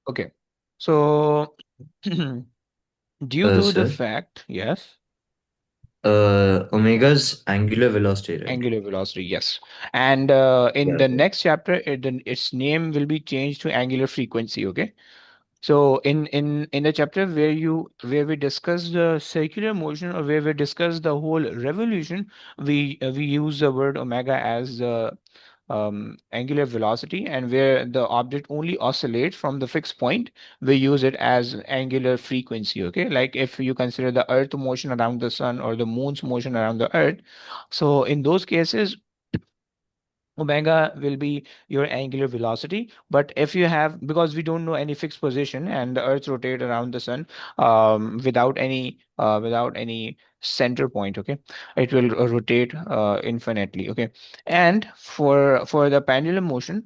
Okay. So due to the Sir, fact, yes, omega's angular velocity, right? angular velocity, yes. And in Yeah, the okay. next chapter, its name will be changed to angular frequency. Okay. So in the chapter where we discuss the circular motion, or where we discuss the whole revolution, we use the word omega as the angular velocity, and where the object only oscillates from the fixed point, we use it as angular frequency. Okay, like if you consider the earth motion around the sun or the moon's motion around the earth, so in those cases omega will be your angular velocity. But if you have, because we don't know any fixed position and the earth rotate around the sun without any center point. Okay, it will rotate infinitely. Okay, and for the pendulum motion,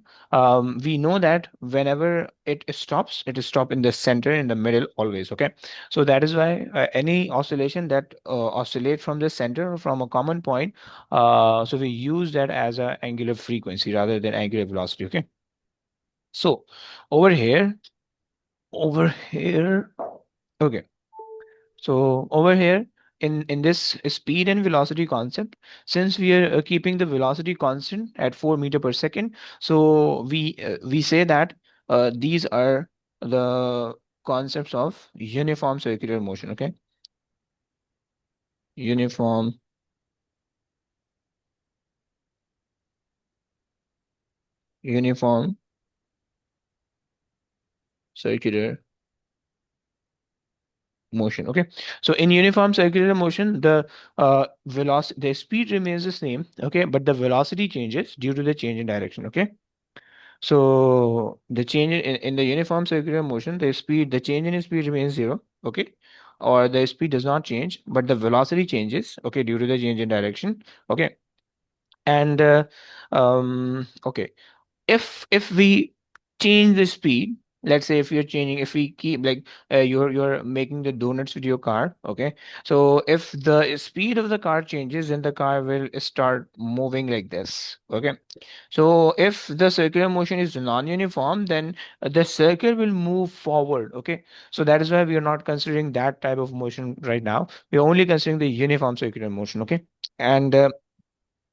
we know that whenever it stops, it is stop in the center, in the middle always. Okay, so that is why any oscillation that oscillate from the center or from a common point, so we use that as a angular frequency rather than angular velocity. Okay. So over here, over here, okay. So over here in this speed and velocity concept, since we are keeping the velocity constant at 4 meter per second, so we say that these are the concepts of uniform circular motion. Okay, uniform uniform circular motion. Okay, so in uniform circular motion, the velocity, the speed remains the same. Okay, but the velocity changes due to the change in direction. Okay, so the change in the uniform circular motion, the change in speed remains zero. Okay, or the speed does not change, but the velocity changes. Okay, due to the change in direction. Okay, and okay, if we change the speed, let's say if you're changing, if we keep like you're making the donuts with your car. Okay, so if the speed of the car changes, then the car will start moving like this. Okay, so if the circular motion is non-uniform, then the circle will move forward. Okay, so that is why we are not considering that type of motion right now. We are only considering the uniform circular motion. Okay, and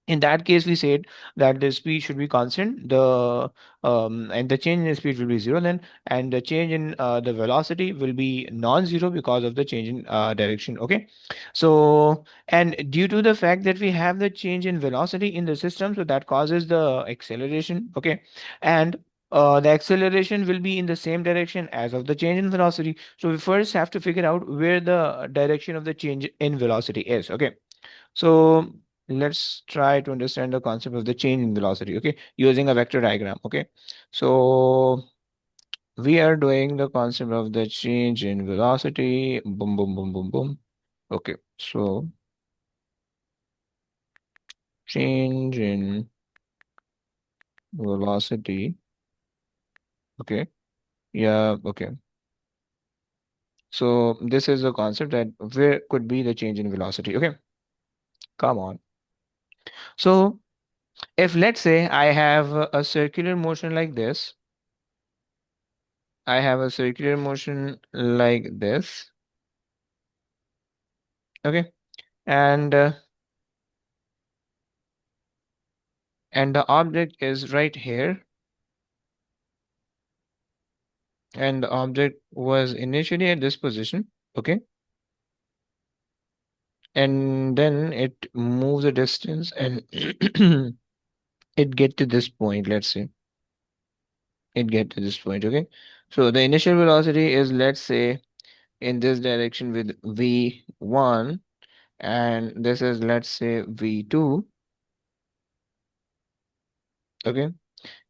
in that case we said that the speed should be constant, the and the change in speed will be zero then, and the change in the velocity will be non-zero because of the change in direction. Okay, so and due to the fact that we have the change in velocity in the system, so that causes the acceleration. Okay, and the acceleration will be in the same direction as of the change in velocity, so we first have to figure out where the direction of the change in velocity is. Okay, so let's try to understand the concept of the change in velocity, okay, using a vector diagram. Okay, so we are doing the concept of the change in velocity. Boom, boom, boom, boom, boom. Okay, so change in velocity. Okay, yeah, okay. So this is the concept that where could be the change in velocity. Okay, come on. So if let's say I have a circular motion like this, I have a circular motion like this. Okay, and the object is right here, and the object was initially at this position. Okay, and then it moves a distance, and it get to this point. Let's say it get to this point. Okay, so the initial velocity is, let's say, in this direction with v1, and this is, let's say, v2. Okay,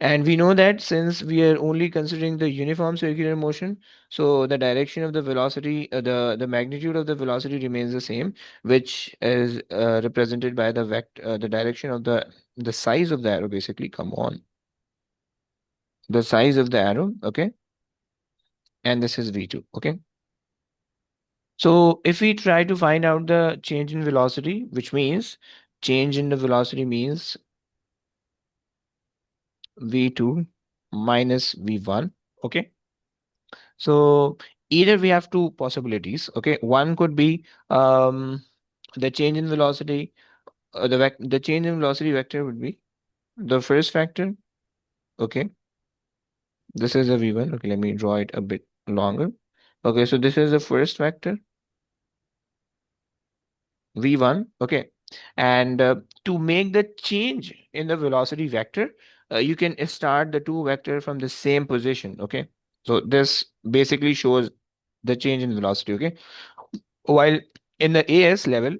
and we know that since we are only considering the uniform circular motion, so the direction of the velocity, the magnitude of the velocity remains the same, which is represented by the direction of the size of the arrow. Basically, come on, the size of the arrow. Okay, and this is v2. Okay, so if we try to find out the change in velocity, which means change in the velocity means v2 minus v1. Okay, So either we have two possibilities. Okay, one could be the change in velocity. The change in velocity vector would be the first factor. Okay, this is a v1. Okay, let me draw it a bit longer. Okay, so this is the first vector v1. Okay, and to make the change in the velocity vector, you can start the two vector from the same position. Okay, so this basically shows the change in velocity. Okay, while in the AS level,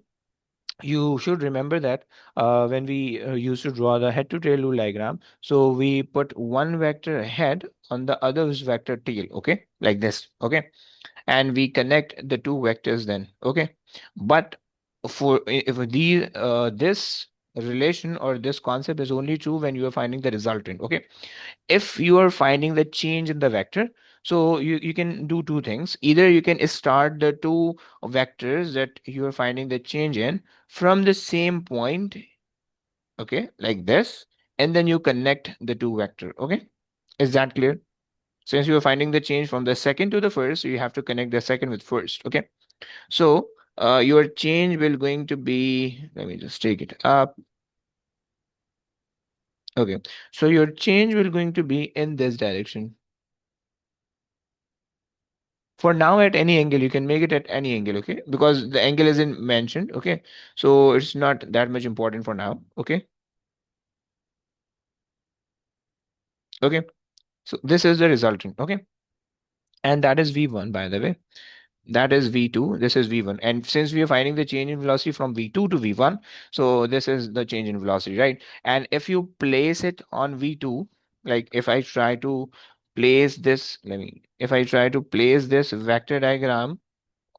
you should remember that when we used to draw the head to tail rule diagram, so we put one vector head on the other's vector tail. Okay, like this. Okay, and we connect the two vectors then. Okay, but if these this relation or this concept is only true when you are finding the resultant. Okay, if you are finding the change in the vector, so you can do two things. Either you can start the two vectors that you are finding the change in from the same point. Okay, like this, and then you connect the two vector. Okay, is that clear? Since you are finding the change from the second to the first, so you have to connect the second with first. Okay, so your change will going to be, let me just take it up. Okay, so your change will going to be in this direction. For now, at any angle, you can make it at any angle. Okay, because the angle isn't mentioned. Okay, so it's not that much important for now. Okay, okay, so this is the resultant. Okay, and that is v1, by the way. That is v2, this is v1, and since we are finding the change in velocity from v2 to v1, so this is the change in velocity, right? And if you place it on v2, like if I try to place this, if I try to place this vector diagram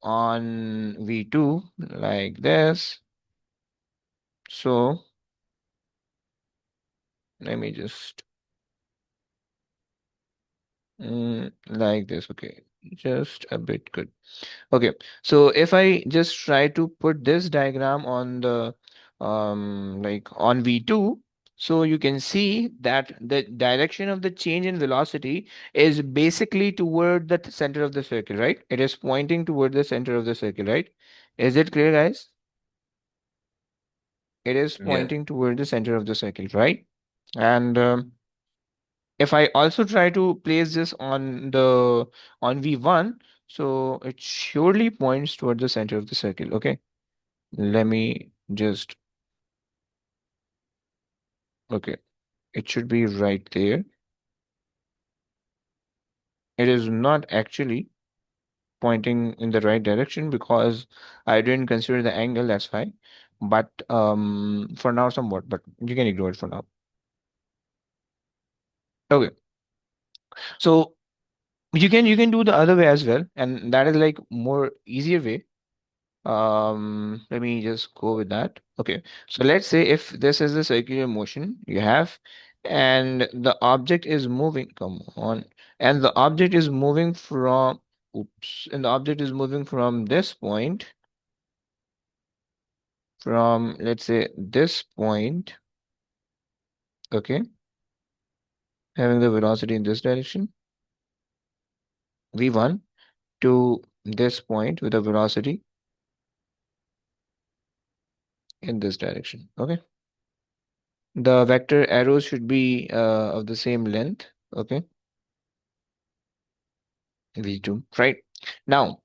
on v2 like this, so let me just like this. Okay, just a bit good. Okay, so if I just try to put this diagram on the like on V2, so you can see that the direction of the change in velocity is basically toward the center of the circle, right? It is pointing toward the center of the circle, right? Is it clear, guys? It is Yeah. pointing toward the center of the circle, right? And if I also try to place this on the on V1, so it surely points toward the center of the circle. Okay, let me just, okay, it should be right there. It is not actually pointing in the right direction because I didn't consider the angle, that's why. But for now somewhat, but you can ignore it for now. Okay, so you can do the other way as well, and that is like more easier way. Let me just go with that. Okay, so let's say if this is the circular motion you have, and the object is moving, come on, and the object is moving from, oops, and the object is moving from this point, from let's say this point, okay, having the velocity in this direction, v1, to this point with a velocity in this direction. Okay, the vector arrows should be of the same length. Okay, v2, right? Now,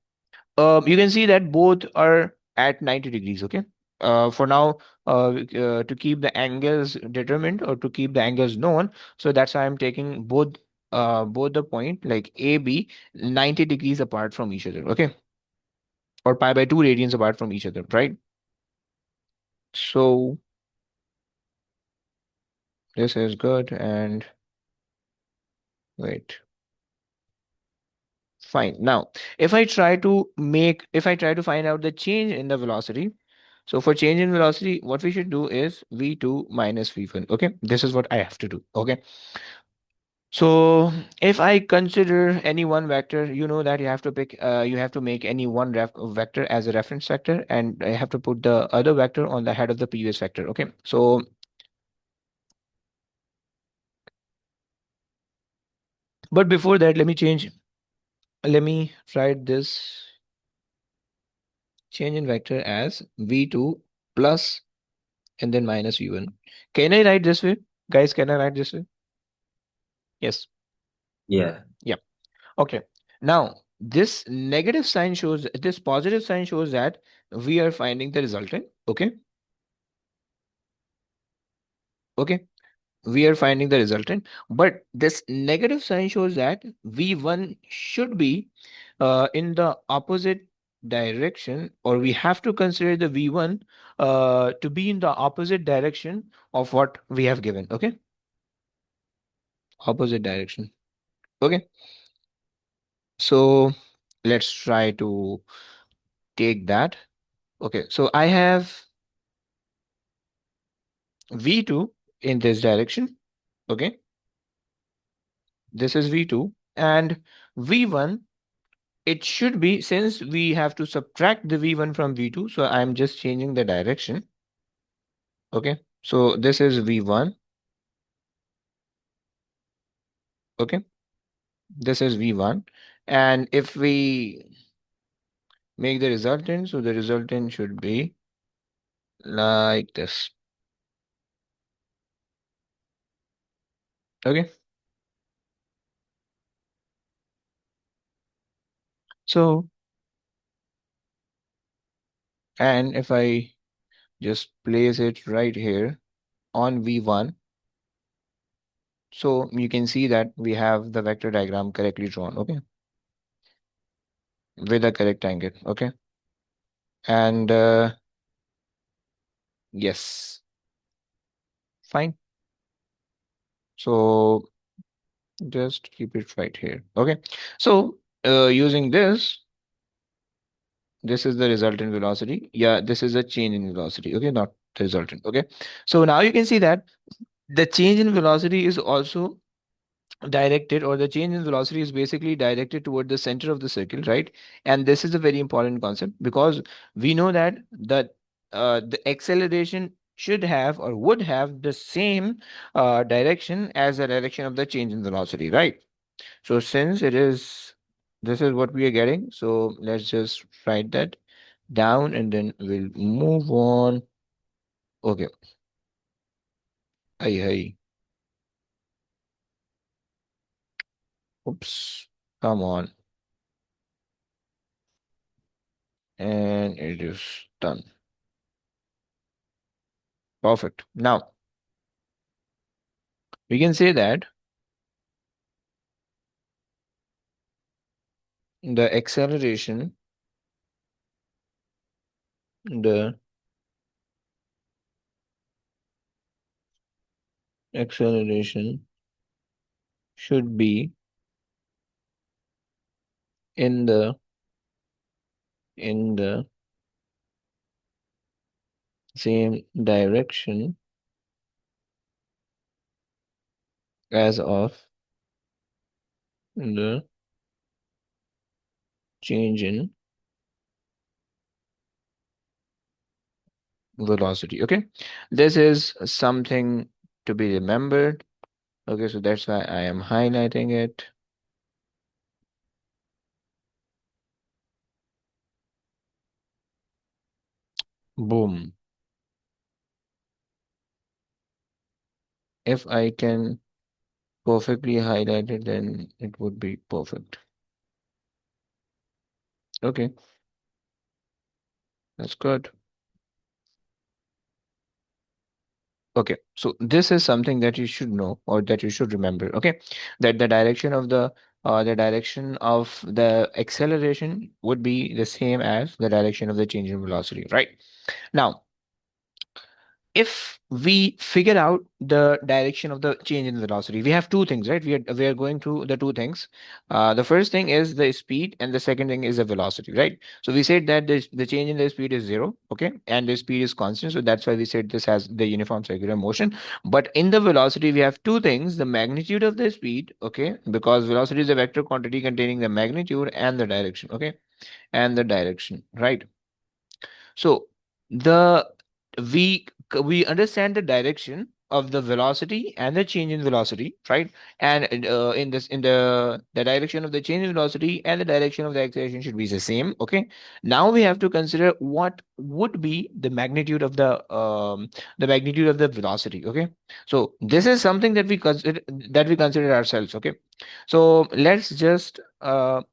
you can see that both are at 90 degrees. Okay. For now, to keep the angles determined or to keep the angles known, so that's why I'm taking both the point like A, B 90 degrees apart from each other. Okay. Or pi by 2 radians apart from each other, right? So this is good. And wait, fine. Now, if I try to find out the change in the velocity, so for change in velocity, what we should do is v2 minus v1. Okay, this is what I have to do. Okay, so if I consider any one vector, you know that you have to make any one vector as a reference vector, and I have to put the other vector on the head of the previous vector. Okay, so but before that, let me change. Let me write this change in vector as v2 plus and then minus v1. Can I write this way? Guys, can I write this way? Yes. Yeah. Yeah. Okay. Now, this negative sign shows, this positive sign shows that we are finding the resultant. Okay. Okay. We are finding the resultant. But this negative sign shows that V1 should be in the opposite direction, or we have to consider the V1 to be in the opposite direction of what we have given. Okay. Opposite direction. Okay. So let's try to take that. Okay. So I have V2 in this direction. Okay. This is V2 and V1, it should be, since we have to subtract the V1 from V2, so I'm just changing the direction. Okay. So this is V1. Okay. This is V1. And if we make the resultant, so the resultant should be like this. Okay. So, and if I just place it right here on V1, so you can see that we have the vector diagram correctly drawn. Okay. With a correct angle. Okay. And yes, fine. So just keep it right here. Okay. So using this is the resultant velocity. Yeah, this is a change in velocity. Okay, not the resultant. Okay. So now you can see that the change in velocity is also directed, or the change in velocity is basically directed toward the center of the circle, right? And this is a very important concept because we know that the acceleration should have or would have the same direction as the direction of the change in velocity, right? So since it is, this is what we are getting, so let's just write that down and then we'll move on. Okay. Hey. Oops. Come on. And it is done. Perfect. Now we can say that the the acceleration should be in the same direction as of the change in velocity. Okay. This is something to be remembered. Okay, so that's why I am highlighting it. Boom. If I can perfectly highlight it, then it would be perfect. Okay, that's good. Okay, so this is something that you should know or that you should remember. Okay, that the direction of the acceleration would be the same as the direction of the change in velocity, right? Now, if we figure out the direction of the change in velocity, we have two things, right? We are going through the two things. The first thing is the speed and the second thing is the velocity, right? So we said that the change in the speed is zero, okay, and the speed is constant, so that's why we said this has the uniform circular motion. But in the velocity we have two things: the magnitude of the speed, okay, because velocity is a vector quantity containing the magnitude and the direction, okay, and the direction, right? So the we understand the direction, of the velocity and the change in velocity, right? And in this, in the direction of the change in velocity and the direction of the acceleration should be the same. Okay. Now we have to consider what would be the magnitude of the velocity. Okay. So this is something that we consider ourselves. Okay. So let's just do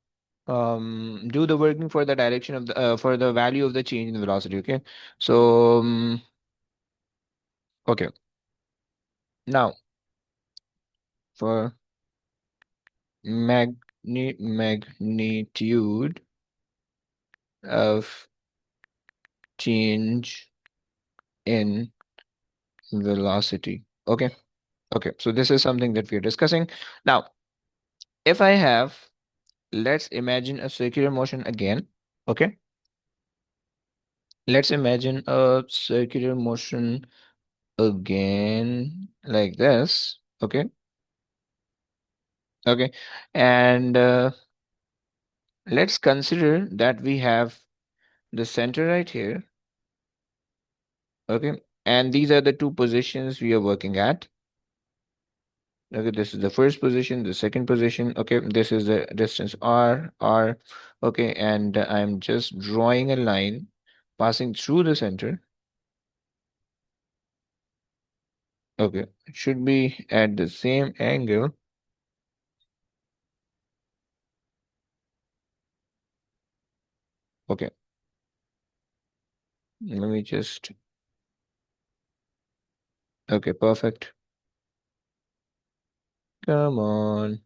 the working for the direction of the for the value of the change in velocity. Okay. So okay. Now for magnitude of change in velocity. Okay. Okay. So this is something that we are discussing. Now, if I have, let's imagine a circular motion again. Okay. Let's imagine a circular motion again like this. Okay. Okay. And let's consider that we have the center right here. Okay. And these are the two positions we are working at. Okay, this is the first position, the second position. Okay, this is the distance r. Okay, and I'm just drawing a line passing through the center. Okay, it should be at the same angle. Okay, let me just. Okay, perfect. Come on.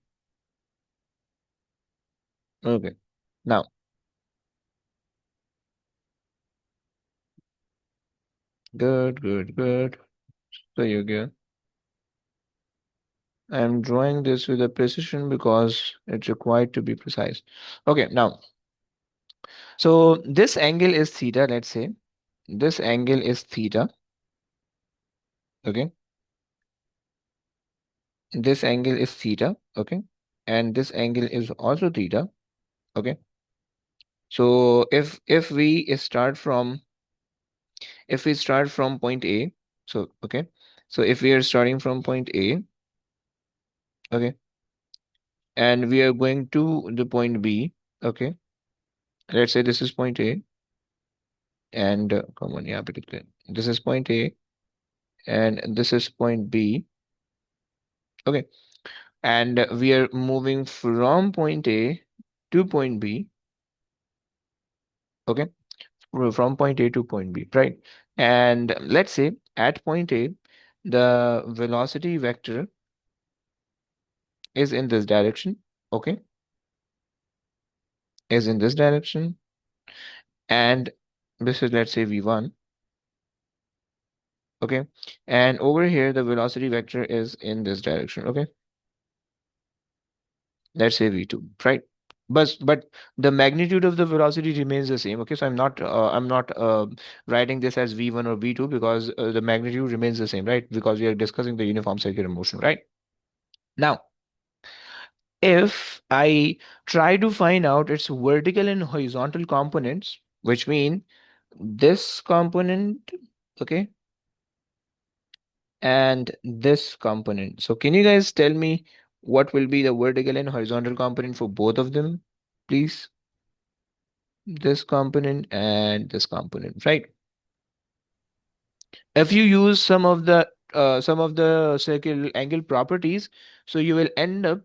Okay, now, good, good, good. So you go. I'm drawing this with a precision because it's required to be precise. Okay, now, so this angle is theta, let's say. This angle is theta. Okay, this angle is theta. Okay, and this angle is also theta. Okay, so if we start from point A, so okay, so if we are starting from point A, okay, and we are going to the point B. Okay, let's say this is point A, and come on, yeah, particularly this is point A, and this is point B. Okay, and we are moving from point A to point B. Okay, from point A to point B, right? And let's say at point A, the velocity vector is in this direction. Okay, is in this direction, and this is, let's say, v1. Okay, and over here the velocity vector is in this direction. Okay, let's say v2, right? But the magnitude of the velocity remains the same. Okay, so I'm not writing this as v1 or v2 because the magnitude remains the same, right? Because we are discussing the uniform circular motion, right? Now, if I try to find out its vertical and horizontal components, which mean this component, okay, and this component. So can you guys tell me what will be the vertical and horizontal component for both of them, please? This component and this component, right? If you use some of the circular angle properties, so you will end up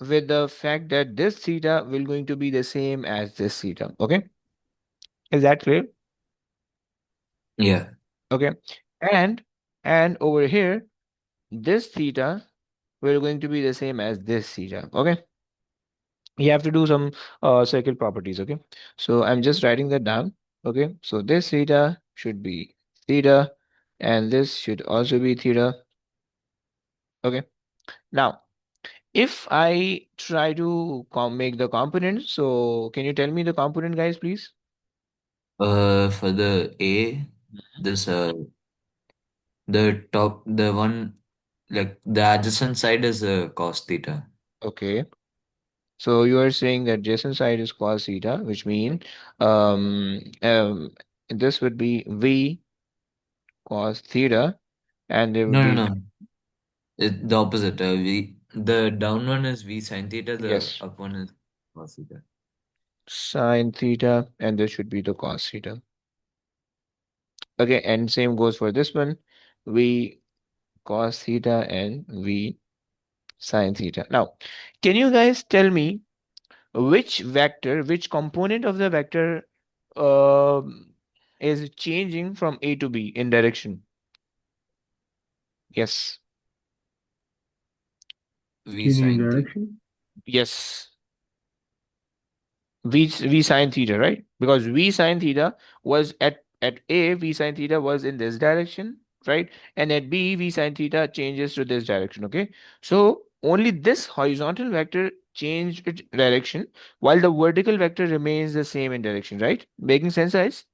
with the fact that this theta will going to be the same as this theta. Okay, is that clear? Yeah. Okay, and over here, this theta will going to be the same as this theta. Okay, you have to do some circle properties. Okay, so I'm just writing that down. Okay, so this theta should be theta, and this should also be theta. Okay, now if I try to make the component, so can you tell me the component, guys, please? For the A, this the top, the one, like the adjacent side is cos theta. Okay, so you are saying that adjacent side is cos theta, which mean um, um this would be v cos theta, and there would No, no, be, no. The opposite. The down one is V sine theta. The yes, up one is cos theta. sine theta, and this should be the cos theta. Okay, and same goes for this one. V cos theta and V sine theta. Now, can you guys tell me which vector, which component of the vector is changing from A to B in direction? Yes. V Changing in sine theta. direction. Yes. V sine theta, right? Because V sine theta was at A, V sine theta was in this direction, right? And at B, V sine theta changes to this direction, okay? So only this horizontal vector changed its direction while the vertical vector remains the same in direction, right? Making sense, guys?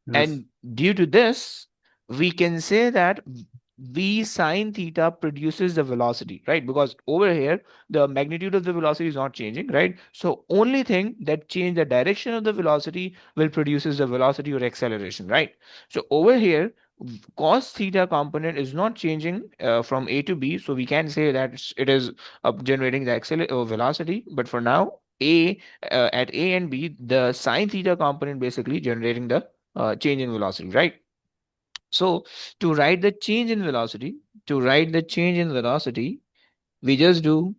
Yes. And due to this, we can say that v sine theta produces the velocity, right? Because over here, the magnitude of the velocity is not changing, right? So only thing that change the direction of the velocity will produces the velocity or acceleration, right? So over here, cos theta component is not changing from A to B, so we can say that it is generating the velocity. But for now, at A and B, the sine theta component basically generating the change in velocity, right? So to write the change in velocity, to write the change in velocity, we just do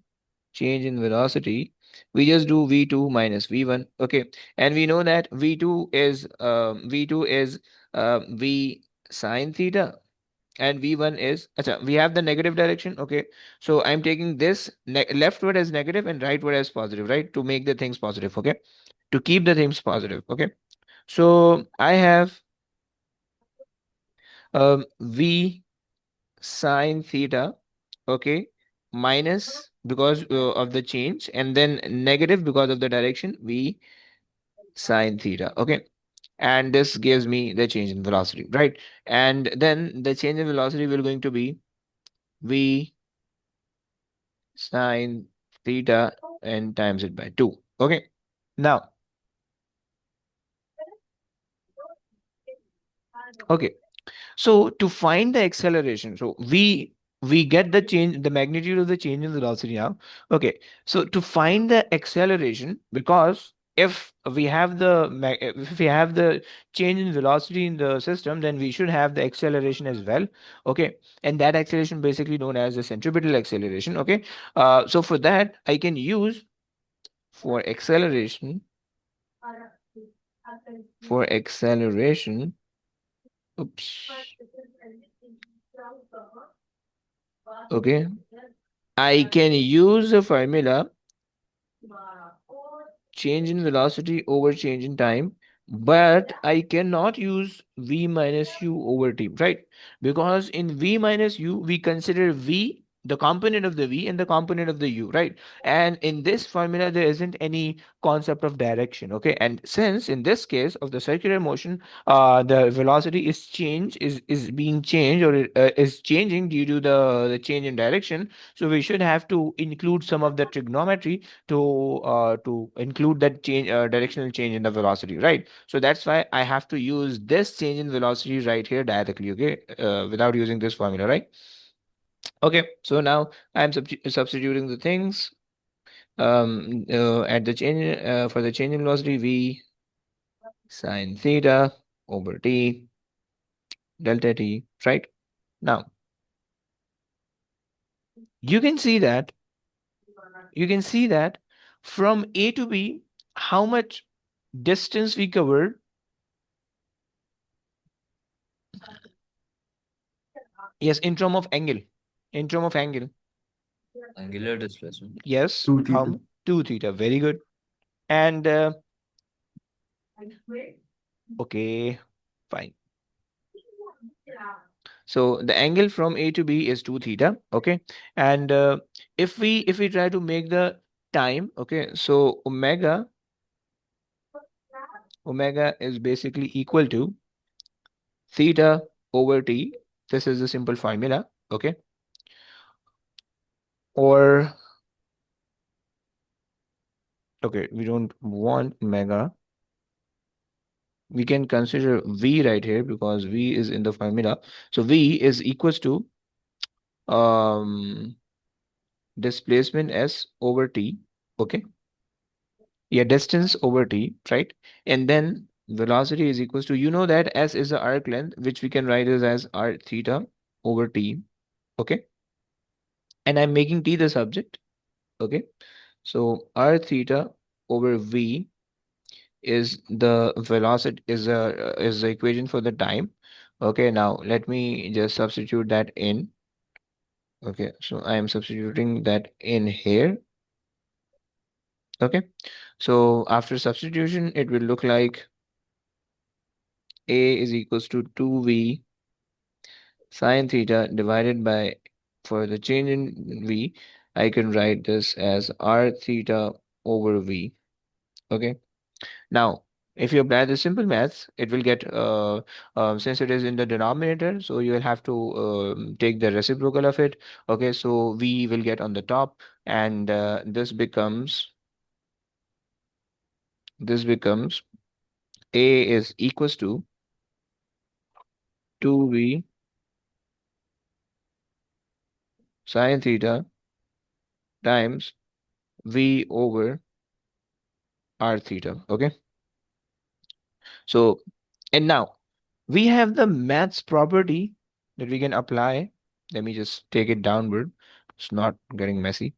change in velocity. We just do v2 minus v1. Okay, and we know that v2 is v sine theta, and v1 is acha, we have the negative direction. Okay, so I'm taking this leftward as negative and rightward as positive, right? To make the things positive. Okay, to keep the things positive. Okay, so I have v sine theta, okay, minus because of the change, and then negative because of the direction v sine theta, okay, and this gives me the change in velocity, right? And then the change in velocity will going to be v sine theta and times it by 2, okay. Now, okay, so to find the acceleration, so we get the change, the magnitude of the change in velocity now. Okay, so to find the acceleration, because if we have the change in velocity in the system, then we should have the acceleration as well. Okay, and that acceleration basically known as the centripetal acceleration. Okay, so for that I can use for acceleration for acceleration. Oops. Okay, I can use a formula change in velocity over change in time, but I cannot use v minus u over t, right? Because in v minus u, we consider v the component of the v and the component of the u, right? And in this formula, there isn't any concept of direction, okay? And since in this case of the circular motion, the velocity is being changed or is changing due to the change in direction, so we should have to include some of the trigonometry to include that change directional change in the velocity, right? So that's why I have to use this change in velocity right here directly, okay, without using this formula, right? Okay, so now I'm substituting the things at the change for the change in velocity v sine theta over t delta t, right? Now you can see that you can see that from A to B, how much distance we covered. Yes, in term of angle. In term of angle. Angular displacement. Yes. 2 theta. 2 theta. Very good. And okay, fine. So the angle from A to B is 2 theta. Okay. And if we try to make the time, okay, so omega is basically equal to theta over t. This is a simple formula. Okay. Or okay, we don't want omega. we can consider V right here because V is in the formula. So V is equals to um displacement S over T. Okay. Yeah, distance over T, right? And then velocity is equals to, you know that S is the arc length, which we can write as R theta over T. Okay. And I'm making T the subject. Okay. So R theta over V is the velocity is the equation for the time. Okay, now let me just substitute that in. Okay, so I am substituting that in here. Okay, so after substitution, it will look like A is equals to 2V sine theta divided by, for the change in V, I can write this as R theta over V. Okay. Now, if you apply the simple maths, it will get, since it is in the denominator, so you will have to take the reciprocal of it. Okay, so V will get on the top, and this becomes A is equals to 2V sine theta times V over R theta. Okay, so and now we have the maths property that we can apply. Let me just take it downward. It's not getting messy.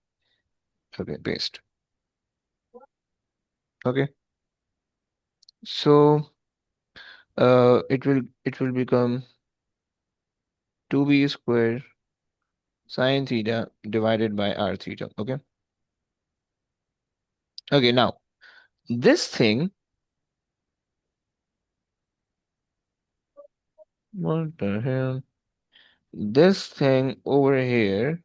Okay, paste. Okay. So it will become 2b square sine theta divided by r theta. Okay. Okay. Now this thing, what the hell? This thing over here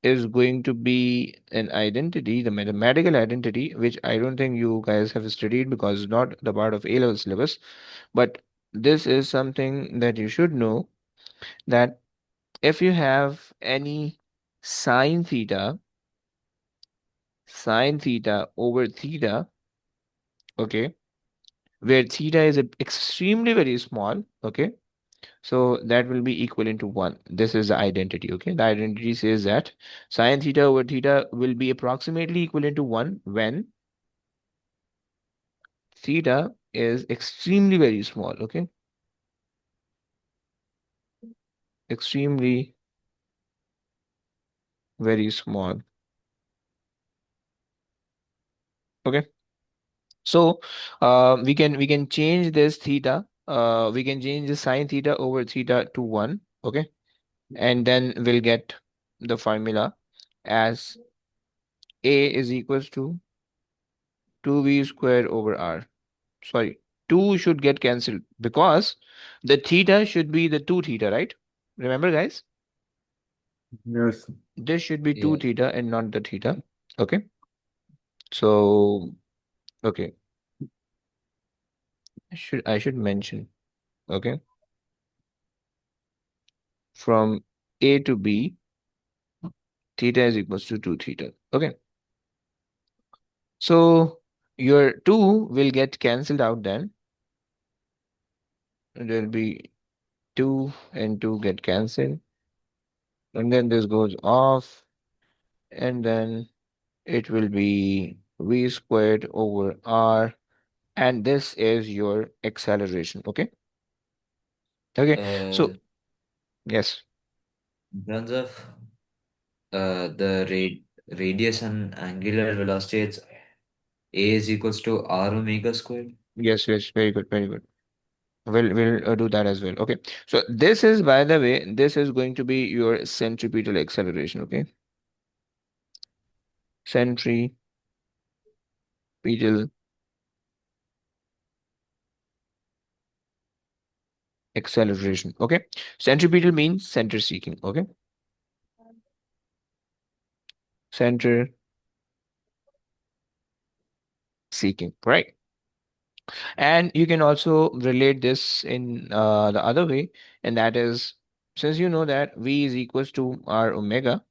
is going to be an identity, the mathematical identity, which I don't think you guys have studied because it's not the part of A-level syllabus. But this is something that you should know, that if you have any sine theta, sine theta over theta, okay, where theta is extremely very small, okay, so that will be equivalent to 1. This is the identity, okay. The identity says that sine theta over theta will be approximately equivalent to 1 when theta is extremely very small, okay, extremely very small, okay. So we can change this theta, we can change the sine theta over theta to 1, okay, and then we'll get the formula as A is equals to 2v squared over r. Sorry, 2 should get cancelled because the theta should be the 2 theta, right? Remember, guys, Yes. this should be 2 Yeah. theta and not the theta. Okay, so okay, I should mention, okay, from A to B, theta is equals to 2 theta. Okay, so your 2 will get cancelled out then. There'll be 2 and 2 get cancelled, and then this goes off, and then it will be v squared over r, and this is your acceleration. Okay. Okay. Uh, So yes, in terms of the radius and angular velocity, it's A is equals to R omega squared. yes, yes, very good, very good. We'll do that as well. Okay. So this is, by the way, this is going to be your centripetal acceleration. Okay. Centripetal acceleration. Okay. Centripetal means center seeking. Okay. Center seeking. Right. And you can also relate this in the other way, and that is, since you know that V is equals to R omega,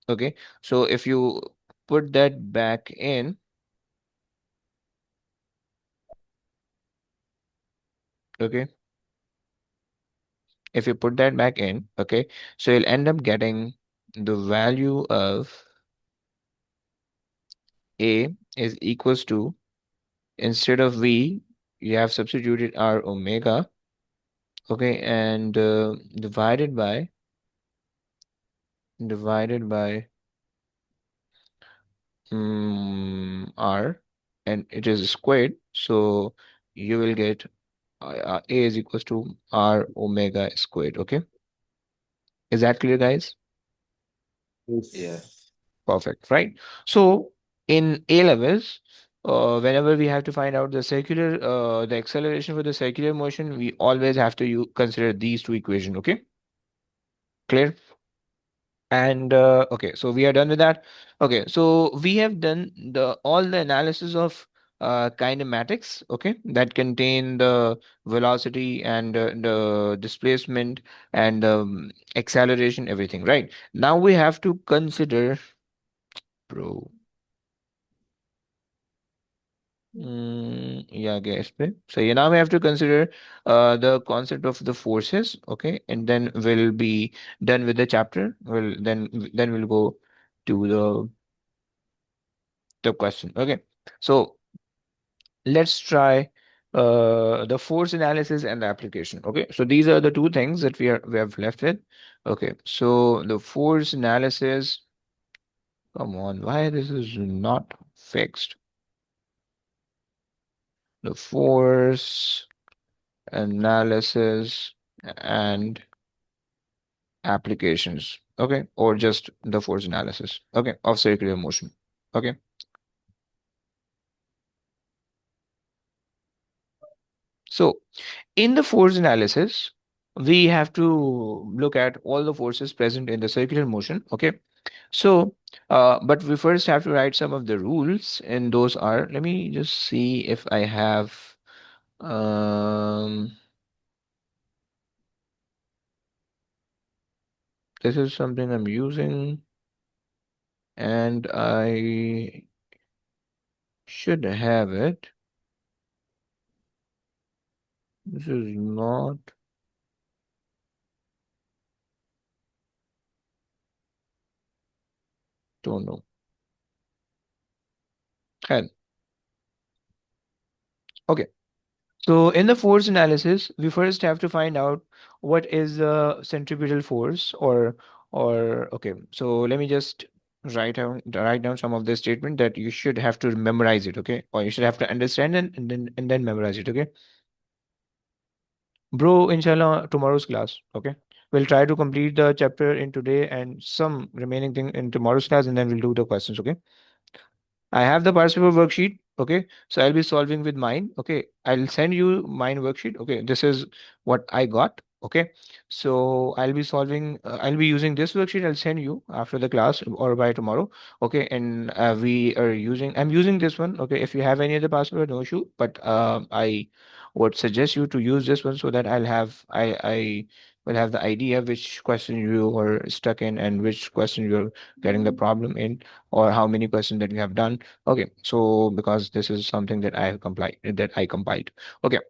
okay, so if you put that back in, Okay, if you put that back in, okay, so you'll end up getting the value of A is equals to, instead of V, you have substituted R omega, okay, and divided by R, and it is squared, so you will get A is equals to R omega squared, okay? Is that clear, guys? Yeah. Yes. Perfect, right? So in A levels, whenever we have to find out the acceleration for the circular motion, we always have to consider these two equations, okay? Clear? And okay, so we are done with that. Okay, so we have done all the analysis of kinematics, okay, that contain the velocity and the displacement and acceleration, everything, right? Now we have to consider, bro. Yeah, guys. So yeah, now we have to consider the concept of the forces, okay, and then we'll be done with the chapter. Then we'll go to the question. Okay, so let's try the force analysis and the application. Okay, so these are the two things that we have left with. Okay, so the force analysis. Come on, why this is not fixed? The force analysis and applications. Okay, or just the force analysis. Okay, of circular motion. Okay, so in the force analysis, we have to look at all the forces present in the circular motion. Okay, so but we first have to write some of the rules, and those are, let me just see if I have um this is something I'm using, and I should have it. This is not, don't know. And okay. So in the force analysis, we first have to find out what is the centripetal force, or okay. So let me just write down some of the statement that you should have to memorize it, okay? Or you should have to understand and then memorize it, okay? Bro, inshallah, tomorrow's class, okay? We'll try to complete the chapter in today and some remaining thing in tomorrow's class, and then we'll do the questions, okay? I have the past paper worksheet. Okay. So I'll be solving with mine. Okay. I'll send you mine worksheet. Okay. This is what I got. Okay. So I'll be using this worksheet. I'll send you after the class or by tomorrow. Okay. And I'm using this one. Okay. If you have any other password, no issue. But I would suggest you to use this one so that I will have the idea which question you are stuck in and which question you're getting the problem in, or how many questions that you have done. Okay, so because this is something that I compiled. Okay,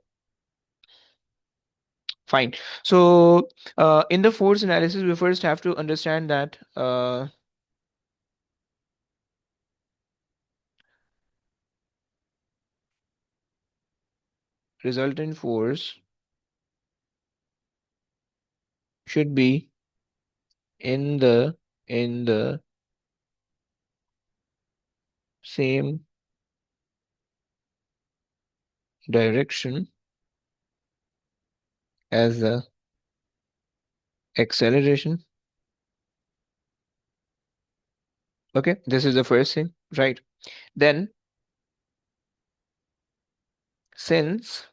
fine. So in the force analysis, we first have to understand that resultant force should be in the same direction as the acceleration. Okay, this is the first thing, right? Then, since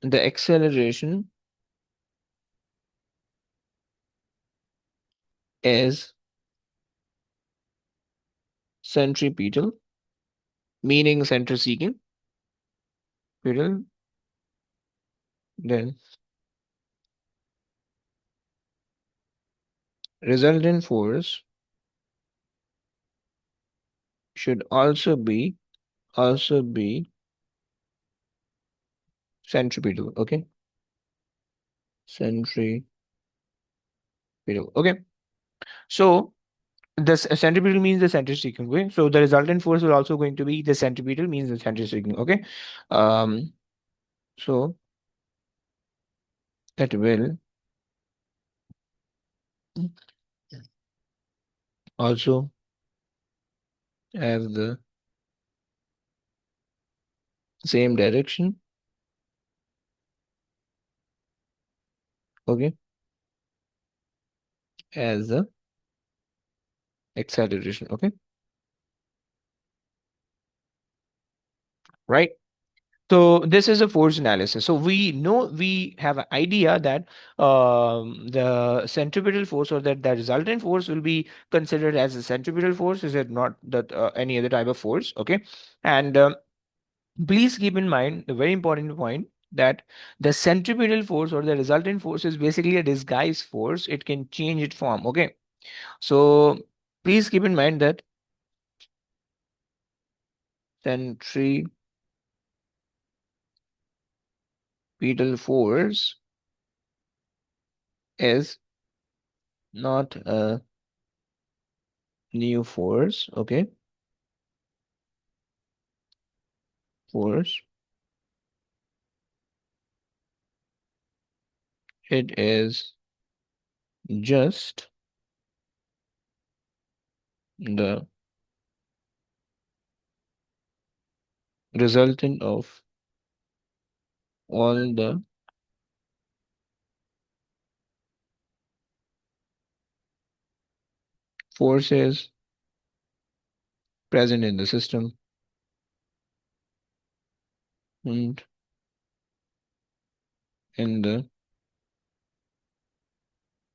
the acceleration is centripetal, meaning center seeking, pedal, then resultant force should also be Centripetal. Okay. Centripetal. Okay. So this centripetal means the centrifugal. Okay. So the resultant force will also going to be the centripetal means the centrifugal. Okay. Um. So that will also have the same direction. Okay. As the acceleration. Okay. Right. So this is a force analysis. So we know we have an idea that the centripetal force or that the resultant force will be considered as a centripetal force. Is it not that any other type of force? Okay. And please keep in mind the very important point that the centripetal force or the resultant force is basically a disguised force. It can change its form. Okay. So please keep in mind that centripetal force is not a new force. Okay. Force. It is just the resultant of all the forces present in the system and in the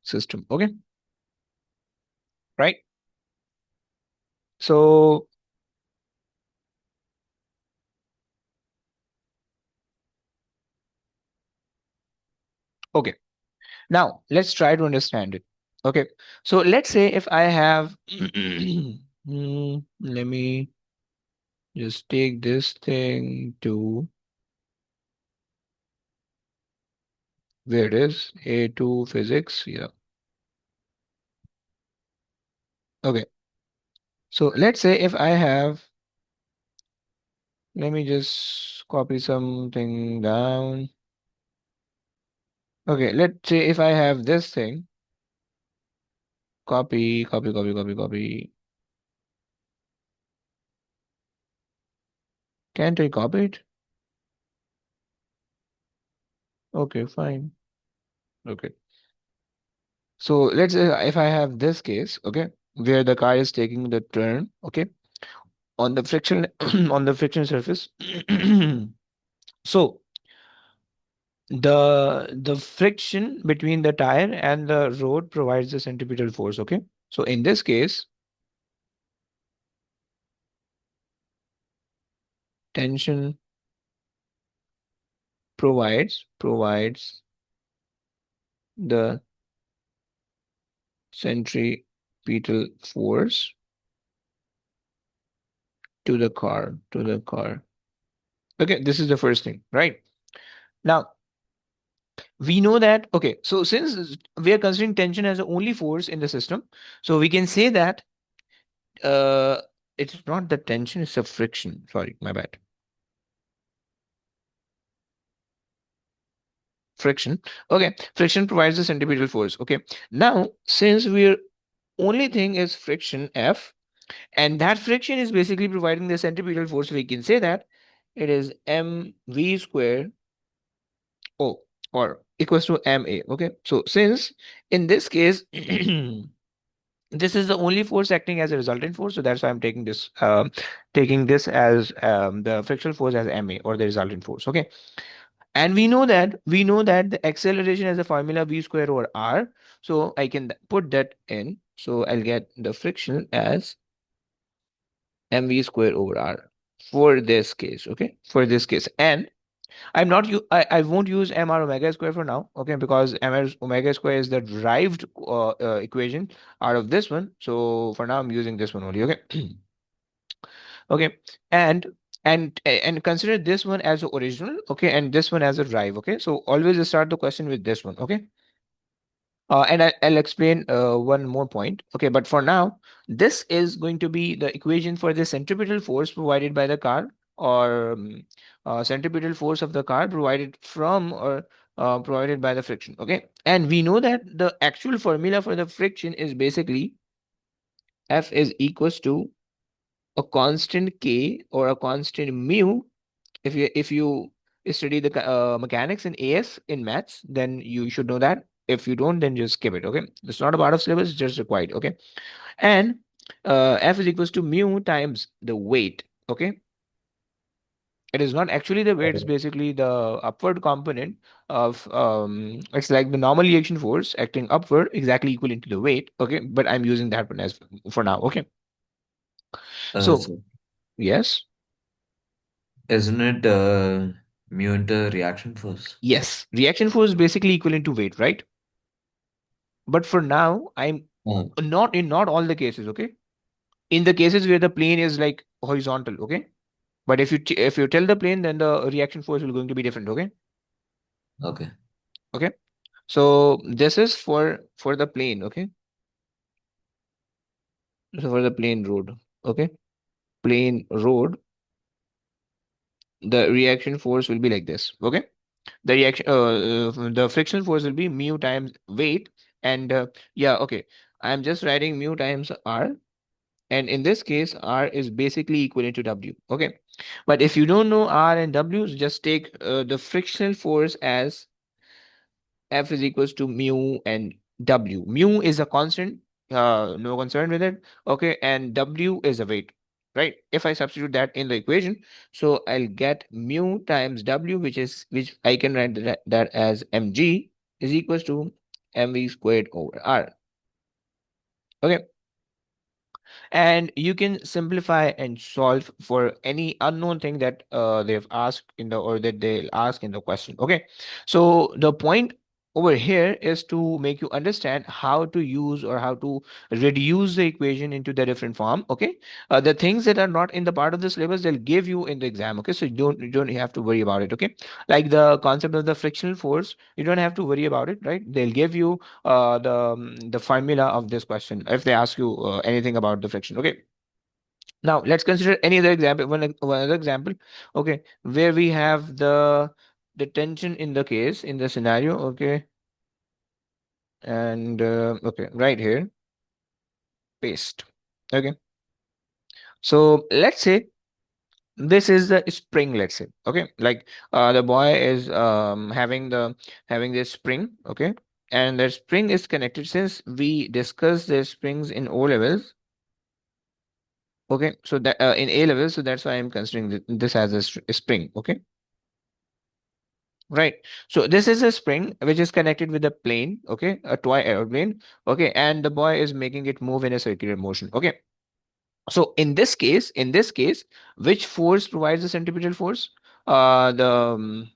system. Okay. Right. So, okay. Now let's try to understand it. Okay. So let's say if I have, let me just take this thing to where it is, A2 physics. Yeah. Okay. So let's say if I have, let me just copy something down. Okay, let's say if I have this thing, copy, copy, copy, copy, copy. Can't I copy it? Okay, fine. Okay. So let's say if I have this case, okay, where the car is taking the turn, okay, on the friction on the friction surface. So the friction between the tire and the road provides the centripetal force, okay? So in this case, tension provides the centripetal force to the car. Okay, this is the first thing, right? Now we know that, okay, so since we are considering tension as the only force in the system, so we can say that uh it's not the tension, it's a friction. Sorry, my bad. Friction. Okay, friction provides the centripetal force. Okay, now since we're only thing is friction F, and that friction is basically providing the centripetal force, we can say that it is mv square o or equals to ma. Okay, so since in this case this is the only force acting as a resultant force, so that's why I'm taking this as the frictional force as ma or the resultant force. Okay, and we know that the acceleration has a formula v square over r, so I can put that in, so I'll get the friction as mv square over r for this case. Okay, for this case, and I won't use mr omega square for now. Okay, because mr omega square is the derived equation out of this one, so for now I'm using this one only. Okay. Okay, and and consider this one as the original, okay, and this one as a drive, okay. So always start the question with this one, okay. And I'll explain one more point, okay. But for now, this is going to be the equation for the centripetal force provided by the car, or centripetal force of the car provided from, or provided by the friction, okay. And we know that the actual formula for the friction is basically F is equals to a constant K or a constant mu. If you study the mechanics in AS in maths, then you should know that. If you don't, then just skip it. Okay, it's not a part of syllabus; it's just required. Okay, and F is equals to mu times the weight. Okay, it is not actually the weight; it's Okay. basically the upward component of it's like the normal reaction force acting upward, exactly equal into the weight. Okay, but I'm using that one as for now. Okay, so So yes, isn't it mu into reaction force? yes, reaction force is basically equivalent to weight, right? But for now, I'm Oh, not in not all the cases, okay? In the cases where the plane is like horizontal, okay? But if you tell the plane, then the reaction force will going to be different, okay? okay. Okay. So this is for the plane, okay? So for the plane road, okay? Plane road, the reaction force will be like this, okay? The frictional force will be mu times weight, and yeah, okay. I'm just writing mu times r. And in this case, R is basically equivalent to W. Okay. But if you don't know R and W, just take the frictional force as F is equals to mu and W. Mu is a constant, no concern with it. Okay. And W is a weight, right? If I substitute that in the equation, so I'll get mu times W, which I can write that as mg is equals to mv squared over R. Okay. And you can simplify and solve for any unknown thing that they've asked in the or that they'll ask in the question. Okay, so the point over here is to make you understand how to use or how to reduce the equation into the different form. Okay, the things that are not in the part of the syllabus, they'll give you in the exam. Okay, so you don't have to worry about it. Okay, like the concept of the frictional force, you don't have to worry about it, right? They'll give you the formula of this question if they ask you anything about the friction. Okay, now let's consider any other example, one other example, okay, where we have the tension in the case in the scenario. Okay, and okay, right here, paste. Okay, so let's say this is the spring, let's say. Okay, like the boy is having this spring. Okay, and the spring is connected, since we discussed the springs in O levels. Okay, so that in A level, so that's why I'm considering this as a spring. Okay, right. So this is a spring which is connected with a plane. Okay, a toy aeroplane. Okay, and the boy is making it move in a circular motion. Okay, so in this case, which force provides the centripetal force? The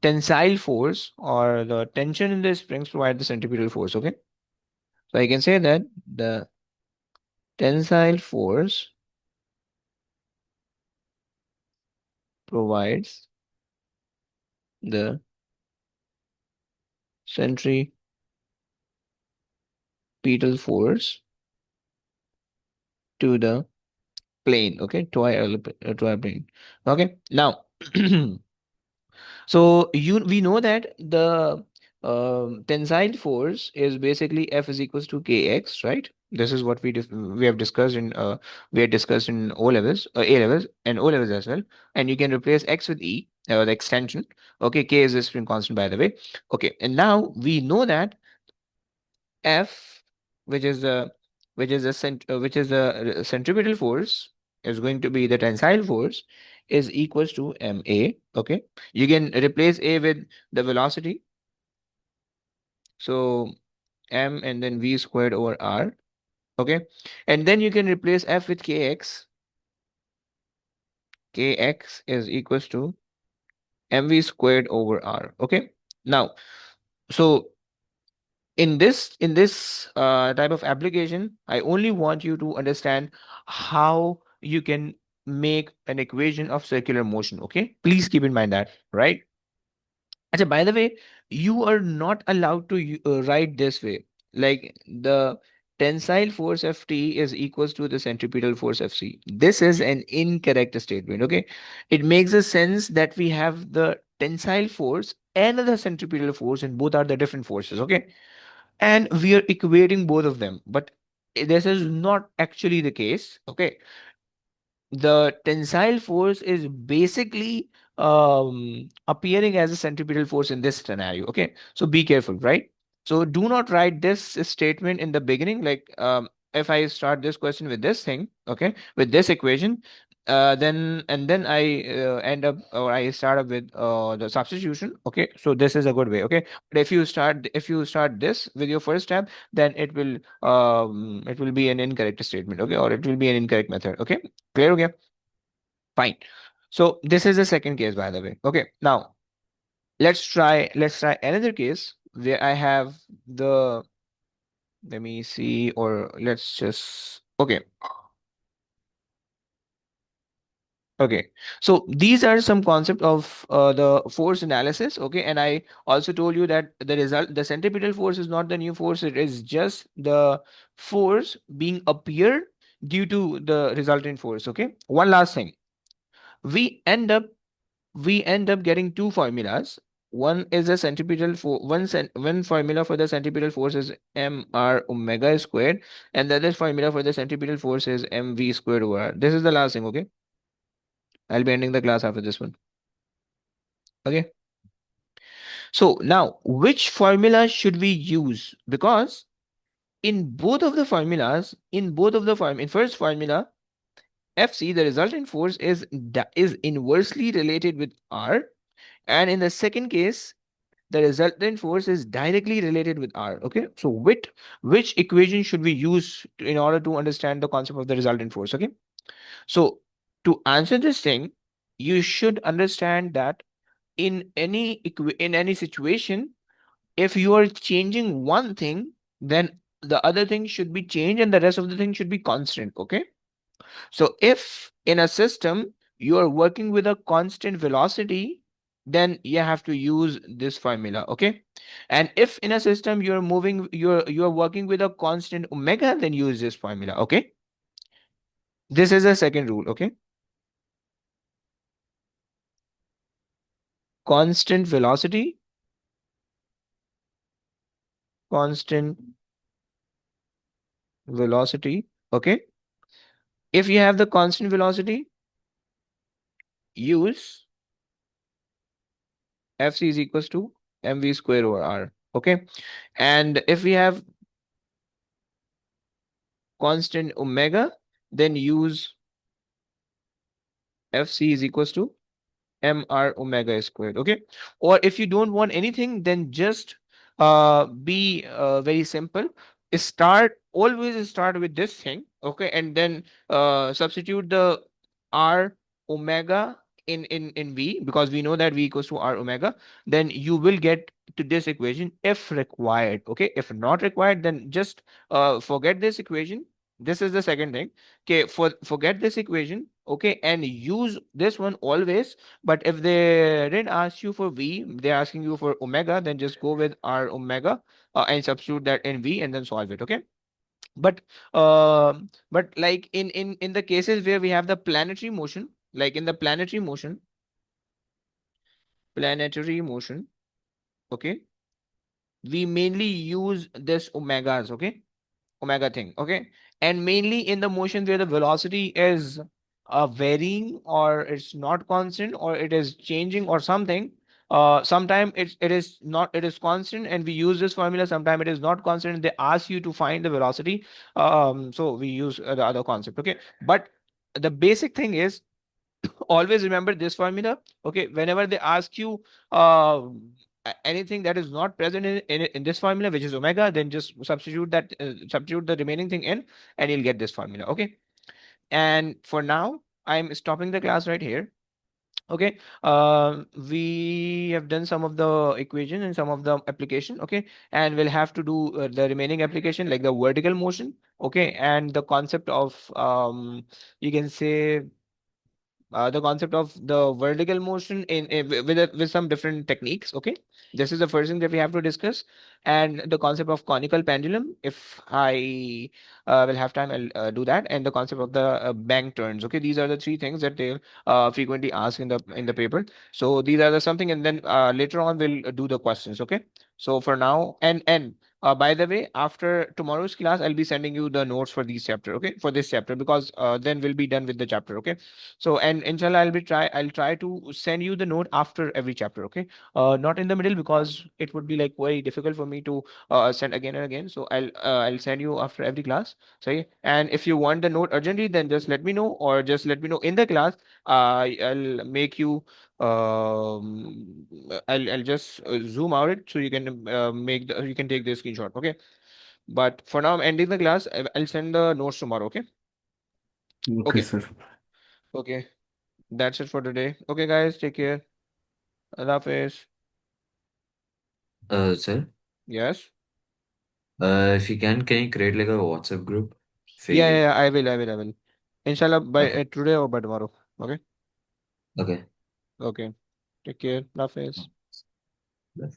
tensile force or the tension in the springs provide the centripetal force. Okay, so I can say that the tensile force provides the centripetal force to the plane. Okay, to a plane. Okay, now so we know that the tensile force is basically F is equals to kx, right? This is what we have discussed in we had discussed in O levels, A levels, and O levels as well. And you can replace x with e, the extension. Okay, k is a spring constant, by the way. Okay, and now we know that F, which is the which is the centripetal force, is going to be the tensile force, is equals to ma. Okay, you can replace a with the velocity, so m and then v squared over r. Okay, and then you can replace F with kx. Kx is equals to mv squared over r. Okay, now so in this type of application, I only want you to understand how you can make an equation of circular motion. Okay, please keep in mind that, right? Achha, by the way, you are not allowed to write this way. Like the tensile force Ft is equals to the centripetal force Fc. This is an incorrect statement. Okay, it makes a sense that we have the tensile force and the centripetal force, and both are the different forces. Okay, and we are equating both of them, but this is not actually the case. Okay, the tensile force is basically appearing as a centripetal force in this scenario. Okay, so be careful, right? So do not write this statement in the beginning, like if I start this question with this thing, okay, with this equation, then and then I end up, or I start up with the substitution. Okay, so this is a good way. Okay, but if you start this with your first step, then it will be an incorrect statement. Okay, or it will be an incorrect method. Okay, clear? Okay, fine. So this is the second case, by the way. Okay, now let's try another case where I have the, let me see, or let's just, okay. Okay, so these are some concept of the force analysis. Okay, and I also told you that the centripetal force is not the new force. It is just the force being appeared due to the resultant force. Okay, one last thing, we end up we end up getting two formulas. One is a centripetal for one formula for the centripetal force is mr omega squared, and the other formula for the centripetal force is mv squared over r. This is the last thing. Okay, I'll be ending the class after this one. Okay, so now which formula should we use? Because in both of the formulas, in first formula, Fc, the resultant force, is inversely related with R, and in the second case, the resultant force is directly related with R. Okay, so which equation should we use in order to understand the concept of the resultant force? Okay, so to answer this thing, you should understand that in any situation, if you are changing one thing, then the other thing should be changed and the rest of the thing should be constant. Okay, so if in a system you are working with a constant velocity, then you have to use this formula. Okay, and if in a system you're working with a constant omega, then use this formula. Okay, this is the second rule. Okay, constant velocity, constant velocity. Okay, if you have the constant velocity, use Fc is equals to mv square over r. Okay, and if we have constant omega, then use Fc is equals to mr omega squared. Okay, or if you don't want anything, then just be very simple. Always start with this thing. Okay, and then substitute the r omega in v, because we know that v equals to r omega. Then you will get to this equation if required. Okay, if not required, then just forget this equation. This is the second thing. Okay, forget this equation. Okay, and use this one always. But if they didn't ask you for v, they're asking you for omega, then just go with r omega, and substitute that in v and then solve it. Okay, but like in the cases where we have the planetary motion, like in the planetary motion, okay, we mainly use this omegas. Okay, omega thing. Okay, and mainly in the motion where the velocity is varying, or it's not constant, or it is changing or something. Sometime it is constant and we use this formula. Sometime it is not constant and they ask you to find the velocity. So we use the other concept. Okay, but the basic thing is, always remember this formula. Okay, whenever they ask you uh, anything that is not present in this formula, which is omega, then just substitute the remaining thing in, and you'll get this formula. Okay, and for now I'm stopping the class right here. Okay, we have done some of the equation and some of the application. Okay, and we'll have to do the remaining application, like the vertical motion. Okay, and the concept of you can say the concept of the vertical motion with some different techniques. Okay, this is the first thing that we have to discuss, and the concept of conical pendulum. If I will have time, I'll do that, and the concept of the bank turns. Okay, these are the three things that they frequently ask in the paper. So these are the something, and then later on we'll do the questions. Okay, so for now, and by the way, after tomorrow's class, I'll be sending you the notes for these chapter. Okay, for this chapter, because then we'll be done with the chapter. Okay, so and inshallah, I'll try to send you the note after every chapter. Okay, not in the middle, because it would be like very difficult for me to send again and again. So I'll send you after every class. Say, and if you want the note urgently, then just let me know, or just let me know in the class. I'll make you. I'll just zoom out it so you can you can take the screenshot. Okay. But for now, I'm ending the class. I'll send the notes tomorrow. Okay. Okay, Okay. sir. Okay. That's it for today. Okay, guys. Take care. Allah Hafiz. Sir, Yes. if you can you create like a WhatsApp group? Yeah, yeah, Fade. yeah. I will. I will. I will. Inshallah, by Okay. today or by tomorrow. Okay. Okay. Okay. Take care. Allah Hafiz. That's